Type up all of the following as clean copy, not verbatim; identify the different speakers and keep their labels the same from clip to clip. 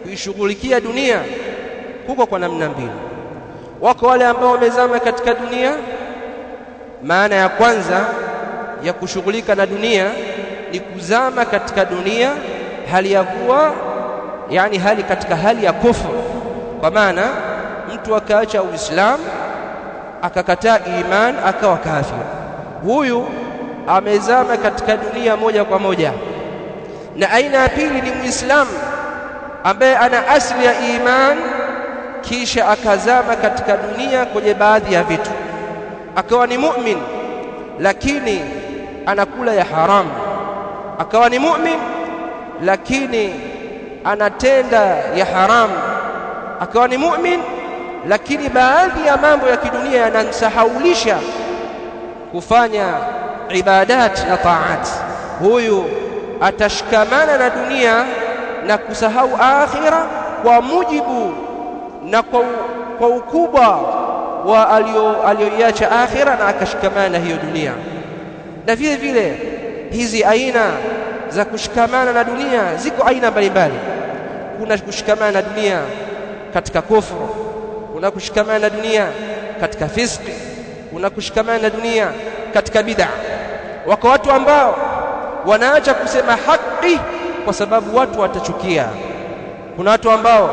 Speaker 1: kuishughulikia dunia huko kwa namna mbili. Wako wale ambao wamezama katika dunia. Maana ya kwanza ya kushughulika na dunia ni kuzama katika dunia hali ya kuwa katika hali ya kufuru, kwa maana mtu akaacha Uislamu akakataa iman akawa kafir, huyu amezama katika dunia moja kwa moja. Na aina ya pili ni Muislamu ambaye ana asili ya iman kisha akazama katika dunia kwenye baadhi ya vitu, akawa ni mu'min lakini anakula ya haramu, akawa ni mu'min lakini anatenda ya haramu, akawa ni mu'min lakini baadhi ya mambo ya kidunia yanamsahaulisha kufanya ibadat na taat. Huyu atashikamana na dunia na kusahau akhira kwa mujibu na kwa ukubwa wa aliyoiacha akhira na akashikamana na hiyo dunia. Na vile vile hizi aina za kushikamana na dunia ziko aina mbalimbali. Kuna kushikamana na dunia katika kufuru, kuna kushikamana na dunia katika fiski, kuna kushikamana na dunia katika bid'a. Wako watu ambao wanaacha kusema haki kwa sababu watu watachukia. Kuna watu ambao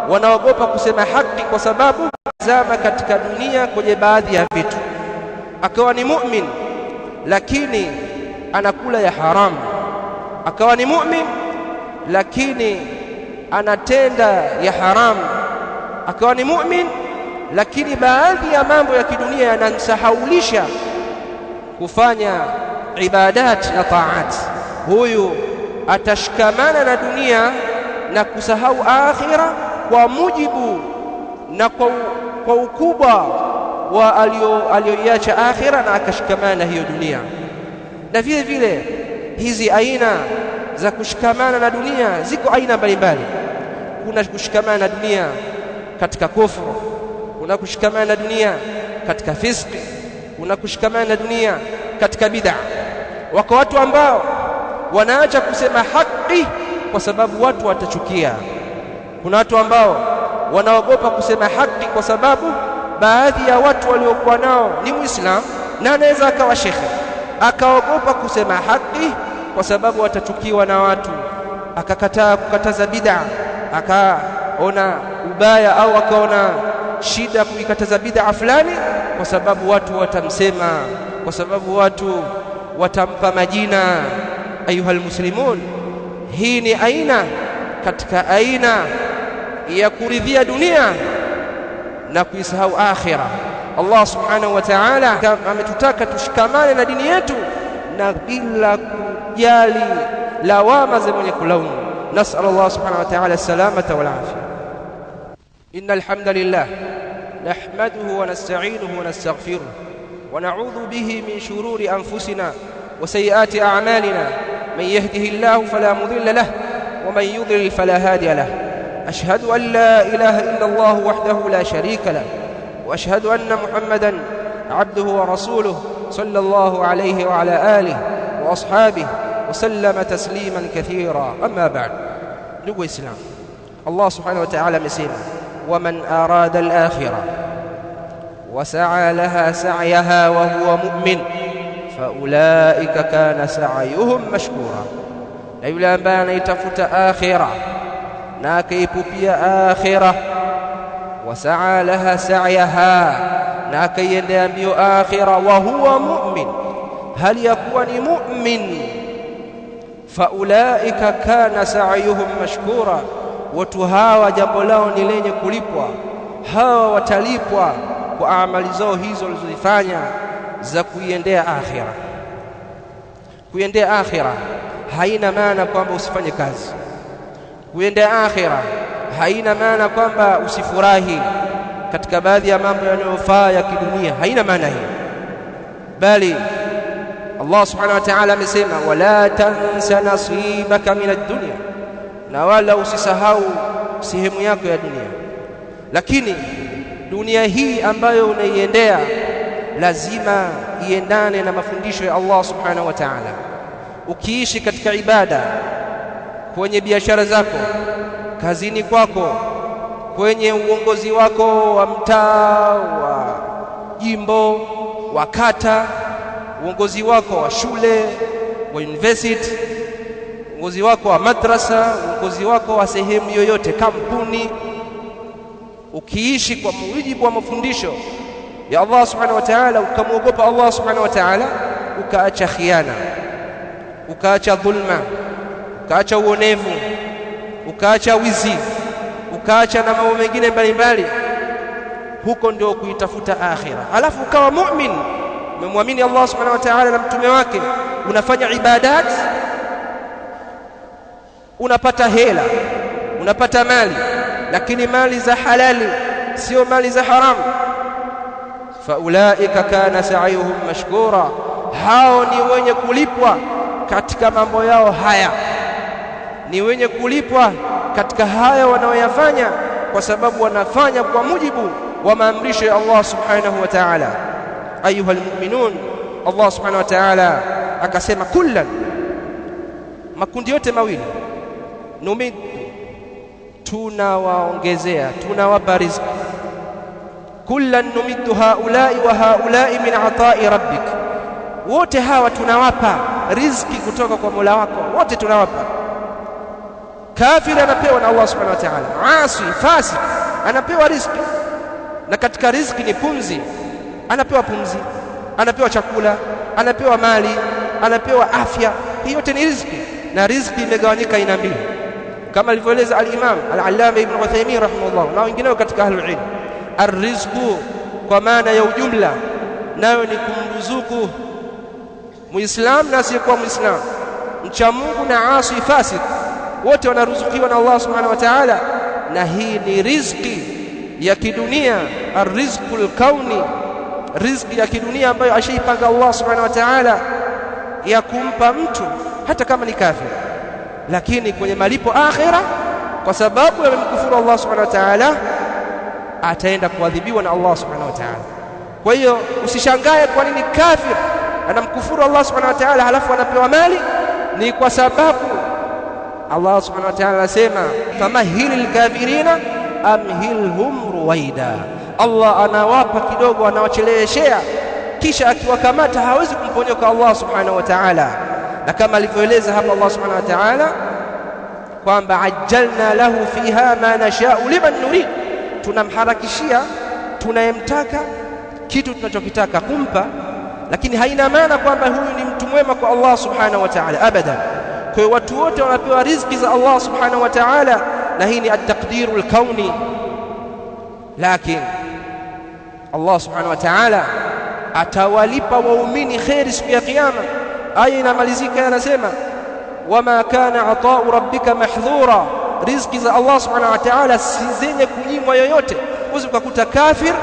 Speaker 1: wanaogopa kusema haki kwa sababu zama katika dunia kwenye baadhi ya vitu, akawa ni mu'min lakini anakula ya haramu, akawa ni mu'min lakini anatenda ya haramu, akawa ni mu'min lakini baadhi ya mambo ya kidunia yanamsahaulisha kufanya ibadat na taat. Huyu atashikamana na dunia na kusahau akhira kwa mujibu na kwa ukubwa wa aliyoiacha akhira na akashikamana na hiyo dunia. Na vile vile hizi aina za kushikamana na dunia ziko aina mbalimbali. Kuna kushikamana na dunia katika kufuru, kuna kushikamana na dunia katika fiski, kuna kushikamana na dunia katika bid'a. Wako watu ambao wanaacha kusema haki kwa sababu watu watachukia. Kuna watu ambao wanaogopa kusema haki kwa sababu baadhi ya watu waliokuwa nao ni Muislamu na anaweza akawa shekhe, akaogopa kusema haki kwa sababu watachukiwa na watu, akakataa kukataza bid'a, akaona ubaya au akaona shida kuikataza bid'a fulani kwa sababu watu watamsema, kwa sababu watu watampa majina. Ayuhal muslimun, hii ni aina katika aina ya kuridhia dunia na kuisahau akhira. Allah subhanahu wa ta'ala ametutaka tushikamane na dini yetu na bila kujali lawama za mwenye kulaumu. Nas'al Allah subhanahu wa ta'ala salamata wal afia. Innal hamdalillah nahmaduhu wa nasta'inuhu wa nastaghfiruh wa na'udhu bihi min shururi anfusina wa sayyiati a'malina. من يهده الله فلا مضل له ومن يضلل فلا هادي له. أشهد أن لا إله إلا الله وحده لا شريك له، وأشهد أن محمدا عبده ورسوله صلى الله عليه وعلى آله وأصحابه وسلم تسليما كثيرا. أما بعد، نقول إسلام الله سبحانه وتعالى مسيما: ومن أراد الآخرة وسعى لها سعيها وهو مؤمن فأولئك كان سعيهم مشكورا. na yule ambaye anaitafuta akhira na akaipupia akhira, wasaa laha sa'yaha, na akaiendea mbio akhira, wa huwa mu'min, hali yakuwa ni mu'min, faulaika kana sa'yuhum mashkura, watu hawa jambo lao ni lenye kulipwa. Hawa watalipwa kwa amali zao hizo walizofanya za kuiendea akhira. Kuiendea akhira haina maana kwamba usifanye kazi. Kuiendea akhira haina maana kwamba usifurahi katika baadhi ya mambo yanayofaa ya kidunia, haina maana hiyo. Bali Allah subhanahu wa ta'ala amesema: wala tansa nasibaka min ad-dunya, na wala usisahau sehemu yako ya dunia. Lakini dunia hii ambayo unaiendea lazima iendane na mafundisho ya Allah subhanahu wa ta'ala. Ukiishi katika ibada, kwenye biashara zako, kazini kwako, kwenye uongozi wako wa mtaa, wa jimbo, wa kata, uongozi wako wa shule, wa university, uongozi wako wa madrasa, uongozi wako wa sehemu yoyote, kampuni, ukiishi kwa mujibu wa mafundisho ya Allah subhanahu wa ta'ala, ukamwogopa Allah subhanahu wa ta'ala, ukaacha khiana, ukaacha dhulma, ukaacha uonevu, ukaacha wizi, ukaacha na mambo mengine mbalimbali, huko ndio kuitafuta akhira. Alafu ukawa mu'min, umemwamini Allah subhanahu wa ta'ala na mtume wake, unafanya ibadat, unapata hela, unapata mali, lakini mali za halali, sio mali za haramu. Faulaika kana sa'yuhum mashkura, hao ni wenye kulipwa katika mambo yao haya, ni wenye kulipwa katika haya wanaoyafanya, kwa sababu wanafanya kwa mujibu wa maamrisho ya Allah subhanahu wa ta'ala. Ayuha almu'minun, Allah subhanahu wa ta'ala akasema kullan, makundi yote mawili, numid, tunawaongezea, tunawapa riziki. Kullan numiddu haulai wa haulai min ata'i rabbik, wote hawa tunawapa riziki kutoka kwa Mola wako, wote tunawapa. Kafiri anapewa na Allah subhanahu wa ta'ala, asi fasik anapewa riziki, na katika riziki ni pumzi, anapewa pumzi, anapewa chakula, anapewa mali, anapewa afya. Hii yote ni riziki, na riziki imegawanyika aina mbili kama alivyoeleza al-Imam al-Allama Ibn Uthaymeen rahimahullah na wengineo katika ahlul ilm. Ar-rizqu kwa maana ya ujumla nayo ni kumruzuku muislam na asiyekuwa muislam, mcha Mungu na asi fasik, wote wanaruzukiwa na Allah subhanahu wa ta'ala, na hii ni riziki ya kidunia, ar-rizqul kauni, riziki ya kidunia ambayo ashaipanga Allah subhanahu wa ta'ala ya kumpa mtu hata kama ni kafir, lakini kwenye malipo akhira, kwa sababu amemkufuru Allah subhanahu wa ta'ala, ataenda kuadhibiwa na Allah subhanahu wa ta'ala. Kwa hiyo usishangae kwa nini kafir anamkufuru Allah subhanahu wa ta'ala halafu anapewa mali, ni kwa sababu Allah subhanahu wa ta'ala anasema famahilil kafirina amhilhum ruwaida, Allah anawapa kidogo, anawacheleweshea, kisha akiwakamata hawezi kumponyoka Allah subhanahu wa ta'ala. Na kama alivyoeleza hapa Allah subhanahu wa ta'ala kwamba ajjalna lahu fiha ma nasha'u liman nurid, tunamharakishia tunayemtaka kitu tunachokitaka kumpa, lakini haina maana kwamba huyu ni mtu mwema kwa Allah subhanahu wa ta'ala, abadan. Kwa hiyo watu wote wanapewa riziki za Allah subhanahu wa ta'ala, na hii ni at-taqdirul kauni, lakini Allah subhanahu wa ta'ala atawalipa waumini khairi siku ya kiyama. Aya inamalizika anasema wama kana ata'u rabbika mahdhura, riziki za Allah subhanahu wa ta'ala si zenye kunyimwa yoyote. Uweze kukuta kafir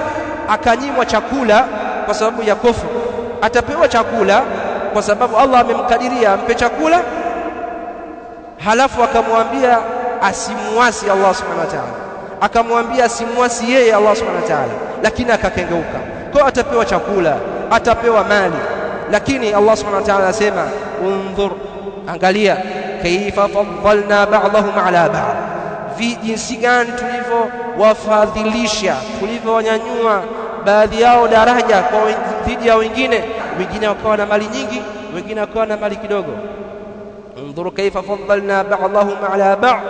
Speaker 1: akanyimwa chakula kwa sababu ya kufuru, atapewa chakula kwa sababu Allah amemkadiria ampe chakula, halafu akamwambia asimuasi Allah subhanahu wa ta'ala, akamwambia asimuasi yeye Allah subhanahu wa ta'ala, lakini akakengeuka. Kwa atapewa chakula, atapewa mali, lakini Allah subhanahu wa ta'ala anasema unzur, angalia, kaifa faddalna ba'dahum ala ba'd, jinsi gani tulivyowafadhilisha, tulivyowanyanyua baadhi yao daraja kwa dhidi ya wengine, wengine wakawa na mali nyingi, wengine wakawa na mali kidogo. انظروا كيف فضلنا بعضهم على بعض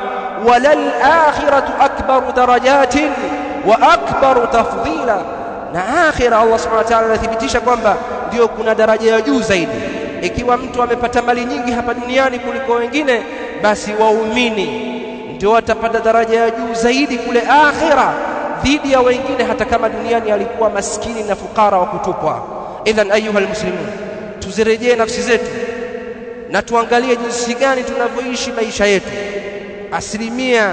Speaker 1: وللآخرة أكبر درجات وأكبر تفضيلا. Na akhira Allah subhanahu wa ta'ala anathibitisha kwamba ndio kuna daraja ya juu zaidi. Ikiwa mtu amepata mali nyingi hapa duniani kuliko wengine, basi waumini ndio watapata daraja ya juu zaidi kule akhira dhidi ya wengine, hata kama duniani alikuwa maskini na fukara wa kutupwa. Idhan ayuha almuslimun, tuzirejee nafsi zetu na tuangalie jinsi gani tunavyoishi maisha yetu. Asilimia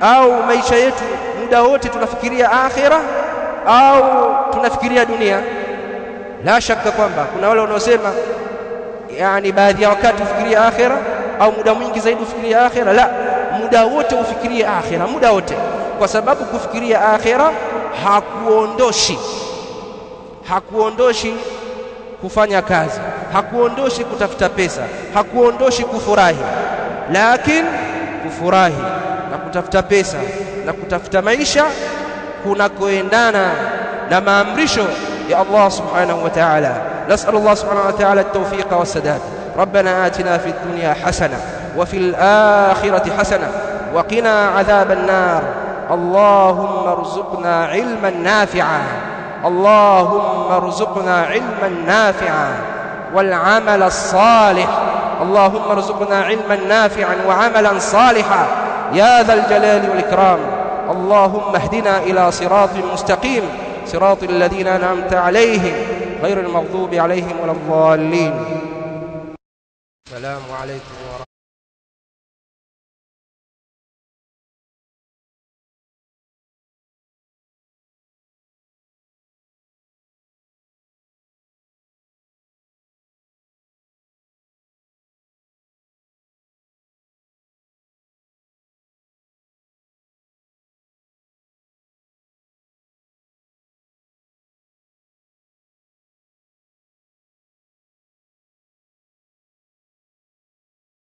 Speaker 1: au maisha yetu muda wote tunafikiria akhira au tunafikiria dunia? La shaka kwamba kuna wale wanaosema yani baadhi ya wakati ufikiria akhira au muda mwingi zaidi ufikiria akhira. La, muda wote ufikirie akhira, muda wote, kwa sababu kufikiria akhira hakuondoshi kufanya kazi, hakuondoshi kutafuta pesa, hakuondoshi kufurahi, lakini kufurahi na kutafuta pesa na kutafuta maisha kunakoendana na maamrisho ya Allah subhanahu wa ta'ala. Nas'al Allah subhanahu wa ta'ala at-tawfiq was-sadad. Rabbana atina fid dunya hasana wa fil akhirati hasana wa qina adhaban nar. Allahumma arzuqna ilman nafi'a, Allahumma arzuqna ilman nafi'a wal 'amala as-salih. Allahumma arzuqna ilman nafi'an wa 'amalan salihan ya dhal jalali wal ikram. اللهم اهدنا إلى صراط مستقيم صراط الذين أنعمت عليهم غير المغضوب عليهم ولا الضالين. السلام عليكم ورحمة الله.